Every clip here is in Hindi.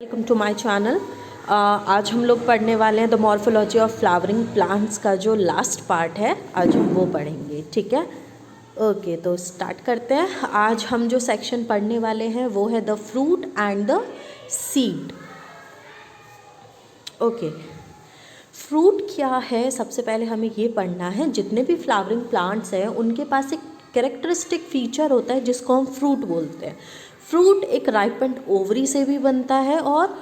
Welcome to my channel. आज हम लोग पढ़ने वाले हैं the morphology of flowering plants का जो लास्ट पार्ट है, आज हम वो पढ़ेंगे। ठीक है, ओके, तो स्टार्ट करते हैं। आज हम जो सेक्शन पढ़ने वाले हैं वो है the fruit and the seed. Okay, fruit क्या है, सबसे पहले हमें ये पढ़ना है। जितने भी फ्लावरिंग प्लांट्स हैं उनके पास एक कैरेक्टरिस्टिक फीचर होता है जिसको हम फ्रूट बोलते हैं। फ्रूट एक राइपेंड ओवरी से भी बनता है और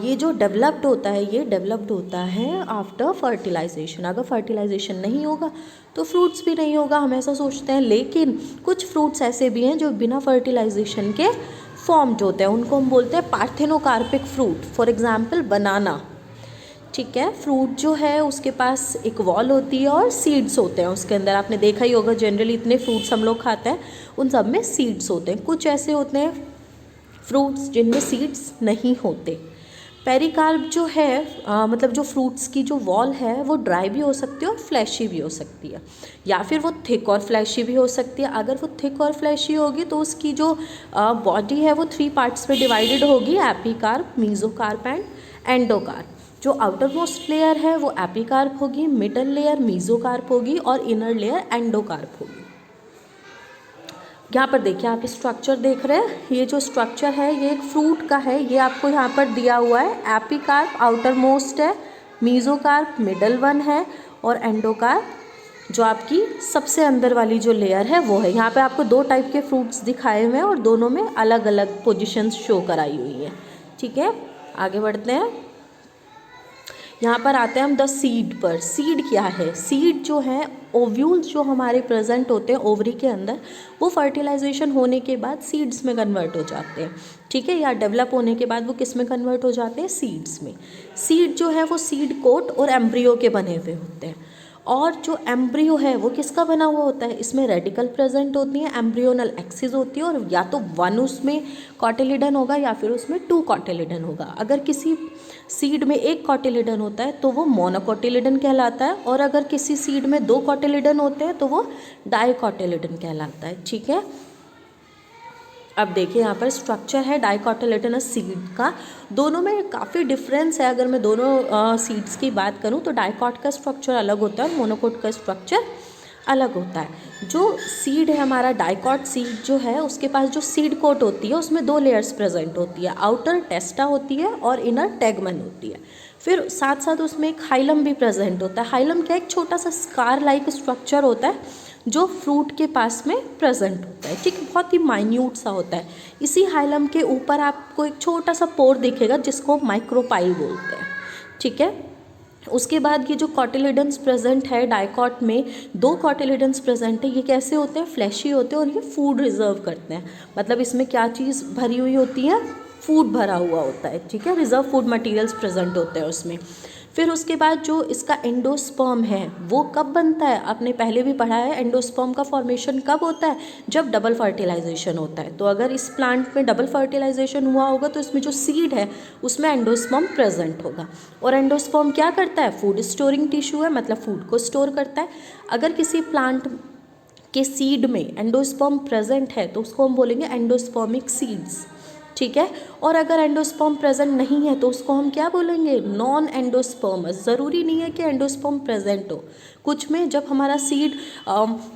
ये जो डेवलप्ड होता है, ये डेवलप्ड होता है आफ्टर फर्टिलाइजेशन। अगर फर्टिलाइजेशन नहीं होगा तो फ्रूट्स भी नहीं होगा, हम ऐसा सोचते हैं। लेकिन कुछ फ्रूट्स ऐसे भी हैं जो बिना फर्टिलाइजेशन के फॉर्म्ड होते हैं, उनको हम बोलते हैं पार्थेनोकार्पिक फ्रूट। फॉर एग्जाम्पल बनाना। ठीक है, फ्रूट जो है उसके पास एक वॉल होती है और सीड्स होते हैं उसके अंदर। आपने देखा ही होगा, जनरली इतने फ्रूट्स हम लोग खाते हैं उन सब में सीड्स होते हैं। कुछ ऐसे होते हैं फ्रूट्स जिनमें सीड्स नहीं होते। पेरिकार्प जो है मतलब जो फ्रूट्स की जो वॉल है वो ड्राई भी हो सकती है और फ्लैशी भी हो सकती है, या फिर वो थिक और फ्लैशी भी हो सकती है। अगर वो थिक और फ्लैशी होगी तो उसकी जो बॉडी है वो 3 पार्ट्स में डिवाइडेड होगी, एपिकार्प, मीजोकार्प एंड एंडोकार्प। जो आउटर मोस्ट लेयर है वो एपिकार्प होगी, मिडल लेयर मीजोकार्प होगी और इनर लेयर एंडोकार्प होगी। यहाँ पर देखिए, आप स्ट्रक्चर देख रहे हैं, ये जो स्ट्रक्चर है ये एक फ्रूट का है। ये आपको यहाँ पर दिया हुआ है। एपिकार्प आउटर मोस्ट है, मीजोकार्प मिडल वन है और एंडोकार्प जो आपकी सबसे अंदर वाली जो लेयर है वो है। यहाँ पे आपको 2 टाइप के फ्रूट्स दिखाए हुए हैं और दोनों में अलग अलग पोजीशंस शो कराई हुई है। ठीक है, आगे बढ़ते हैं। यहाँ पर आते हैं हम द सीड पर। सीड क्या है? सीड जो है, ओव्यूल्स जो हमारे प्रेजेंट होते हैं ओवरी के अंदर, वो फर्टिलाइजेशन होने के बाद सीड्स में कन्वर्ट हो जाते हैं। ठीक है, या डेवलप होने के बाद वो किस में कन्वर्ट हो जाते हैं? सीड्स में। सीड जो है वो सीड कोट और एम्ब्रियो के बने हुए होते हैं। और जो एम्ब्रियो है वो किसका बना हुआ होता है? इसमें रेडिकल प्रेजेंट होती है, एम्ब्रियोनल एक्सिस होती है, और या तो 1 उसमें कॉटिलिडन होगा या फिर उसमें 2 कॉटिलिडन होगा। अगर किसी सीड में 1 कॉटिलिडन होता है तो वो मोनोकॉटिलिडन कहलाता है, और अगर किसी सीड में 2 कॉटिलिडन होते हैं तो वो डाइकॉटिलिडन कहलाता है। ठीक है, अब देखिए यहाँ पर स्ट्रक्चर है डाइकॉटिलिडनस सीड का। दोनों में काफ़ी डिफरेंस है। अगर मैं दोनों सीड्स की बात करूँ तो डाइकॉट का स्ट्रक्चर अलग होता है और मोनोकोट का स्ट्रक्चर अलग होता है। जो सीड है हमारा डाइकॉट सीड जो है, उसके पास जो सीड कोट होती है उसमें 2 लेयर्स प्रेजेंट होती है। आउटर टेस्टा होती है और इनर टेगमन होती है। फिर साथ साथ उसमें एक हाइलम भी प्रेजेंट होता है। हाइलम क्या, एक छोटा सा स्कार लाइक स्ट्रक्चर होता है जो फ्रूट के पास में प्रेजेंट होता है। ठीक, बहुत ही माइन्यूट सा होता है। इसी हाइलम के ऊपर आपको एक छोटा सा पोर दिखेगा जिसको माइक्रोपाइल बोलते हैं। ठीक है, उसके बाद ये जो कॉटिलिडन्स प्रेजेंट है डाइकॉट में, 2 कॉटिलिडन्स प्रेजेंट है। ये कैसे होते हैं? फ्लैशी होते हैं और ये फूड रिजर्व करते हैं। मतलब इसमें क्या चीज़ भरी हुई होती है? फूड भरा हुआ होता है। ठीक है, रिजर्व फूड मटेरियल्स प्रेजेंट होते हैं उसमें। फिर उसके बाद जो इसका एंडोस्पर्म है वो कब बनता है? आपने पहले भी पढ़ा है, एंडोस्पर्म का फॉर्मेशन कब होता है? जब डबल फर्टिलाइजेशन होता है। तो अगर इस प्लांट में डबल फर्टिलाइजेशन हुआ होगा तो इसमें जो सीड है उसमें एंडोस्पर्म प्रेजेंट होगा। और एंडोस्पर्म क्या करता है? फूड स्टोरिंग टिश्यू है, मतलब फूड को स्टोर करता है। अगर किसी प्लांट के सीड में एंडोस्पर्म प्रेजेंट है तो उसको हम बोलेंगे एंडोस्पर्मिक सीड्स। ठीक है, और अगर एंडोस्पर्म प्रेजेंट नहीं है तो उसको हम क्या बोलेंगे? Non endosperms. ज़रूरी नहीं है कि एंडोस्पर्म प्रेजेंट हो। कुछ में जब हमारा सीड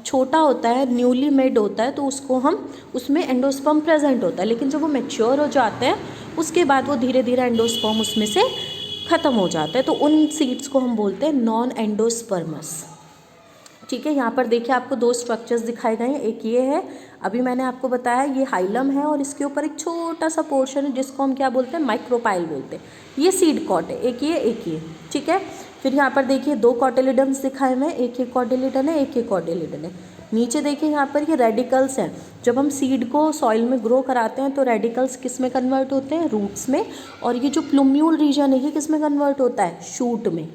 छोटा होता है, न्यूली मेड होता है, तो उसको हम उसमें एंडोस्पर्म प्रेजेंट होता है, लेकिन जब वो मैच्योर हो जाते हैं उसके बाद वो धीरे धीरे एंडोस्पर्म उसमें से ख़त्म हो जाता है, तो उन सीड्स को हम बोलते हैं नॉन एंडोस्पर्मस। ठीक है, यहाँ पर देखिए आपको 2 स्ट्रक्चर्स दिखाए गए हैं। एक ये है, अभी मैंने आपको बताया, ये हाइलम है और इसके ऊपर एक छोटा सा पोर्शन है जिसको हम क्या बोलते हैं? माइक्रोपाइल बोलते हैं। ये सीड कॉट है, एक ये एक ये। ठीक है, फिर यहाँ पर देखिए 2 कॉटिलिडन्स दिखाए हुए हैं, एक कॉटिलिडन है, एक कॉटिलिडन है। नीचे देखिए यहाँ पर ये रेडिकल्स हैं। जब हम सीड को सॉइल में ग्रो कराते हैं तो रेडिकल्स किस में कन्वर्ट होते हैं? रूट्स में। और ये जो प्लूम्यूल रीजन है ये किस में कन्वर्ट होता है? शूट में।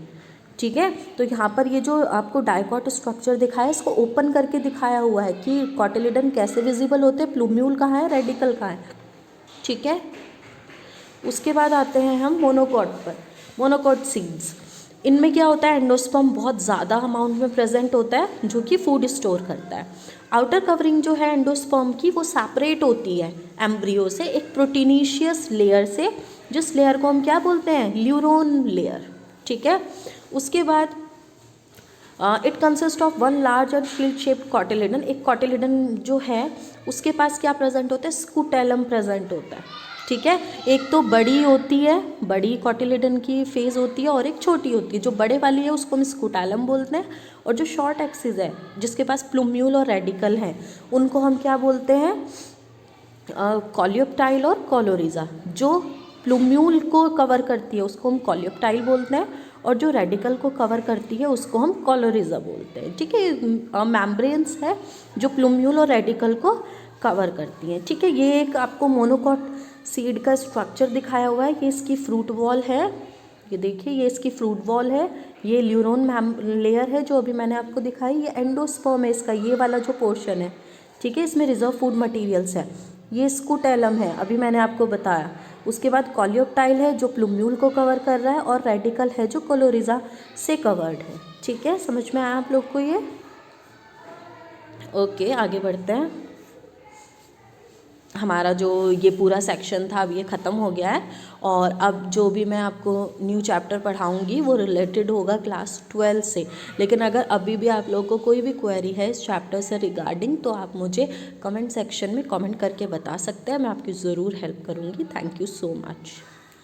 ठीक है, तो यहाँ पर ये जो आपको डाइकॉट स्ट्रक्चर दिखाया है इसको ओपन करके दिखाया हुआ है कि कॉटिलिडन कैसे विजिबल होते हैं, प्लूम्यूल कहाँ है, रेडिकल कहाँ है। ठीक है, उसके बाद आते हैं हम मोनोकॉट पर। मोनोकॉट सीड्स, इनमें क्या होता है? एंडोस्पर्म बहुत ज़्यादा अमाउंट में प्रेजेंट होता है जो कि फूड स्टोर करता है। आउटर कवरिंग जो है एंडोस्पर्म की वो सेपरेट होती है एम्ब्रियो से, एक प्रोटीनीशियस लेयर से जिस लेयर को हम क्या बोलते हैं, ल्यूरोन लेयर, ठीक है। उसके बाद it consist of one large और शील्ड शेप्ड कॉटिलिडन। एक कॉटिलिडन जो है उसके पास क्या प्रेजेंट होता है, स्कूटेलम प्रेजेंट होता है, ठीक है। एक तो बड़ी होती है, बड़ी कॉटिलिडन की फेज होती है, और एक छोटी होती है। जो बड़े वाली है उसको हम स्कूटेलम बोलते हैं, और जो शॉर्ट एक्सिस है जिसके पास प्लूम्यूल और रेडिकल हैं उनको हम क्या बोलते हैं, कॉलियोप्टाइल और कोलोरिजा। जो प्लूम्यूल को कवर करती है उसको हम कॉलियोप्टाइल बोलते हैं, और जो रेडिकल को कवर करती है उसको हम कोलोरिजा बोलते हैं, ठीक है। मेम्ब्रेन्स है जो प्लूम्यूल और रेडिकल को कवर करती हैं, ठीक है। ये एक आपको मोनोकॉट सीड का स्ट्रक्चर दिखाया हुआ है। ये इसकी फ्रूट वॉल है, ये देखिए ये इसकी फ्रूट वॉल है। ये ल्यूरोन लेयर है जो अभी मैंने आपको दिखाई। ये एंडोस्पर्म है इसका, ये वाला जो पोर्शन है, ठीक है। इसमें रिजर्व फूड मटेरियल्स है। ये स्कूटेलम है, अभी मैंने आपको बताया। उसके बाद कॉलियोप्टाइल है जो प्लूम्यूल को कवर कर रहा है, और रेडिकल है जो कोलोरिजा से कवर्ड है, ठीक है। समझ में आया आप लोग को ये? ओके, आगे बढ़ते हैं। हमारा जो ये पूरा सेक्शन था अब ये ख़त्म हो गया है, और अब जो भी मैं आपको न्यू चैप्टर पढ़ाऊँगी वो रिलेटेड होगा क्लास 12 से। लेकिन अगर अभी भी आप लोगों को कोई भी क्वेरी है इस चैप्टर से रिगार्डिंग तो आप मुझे कमेंट सेक्शन में कमेंट करके बता सकते हैं, मैं आपकी ज़रूर हेल्प करूँगी। Thank you so much.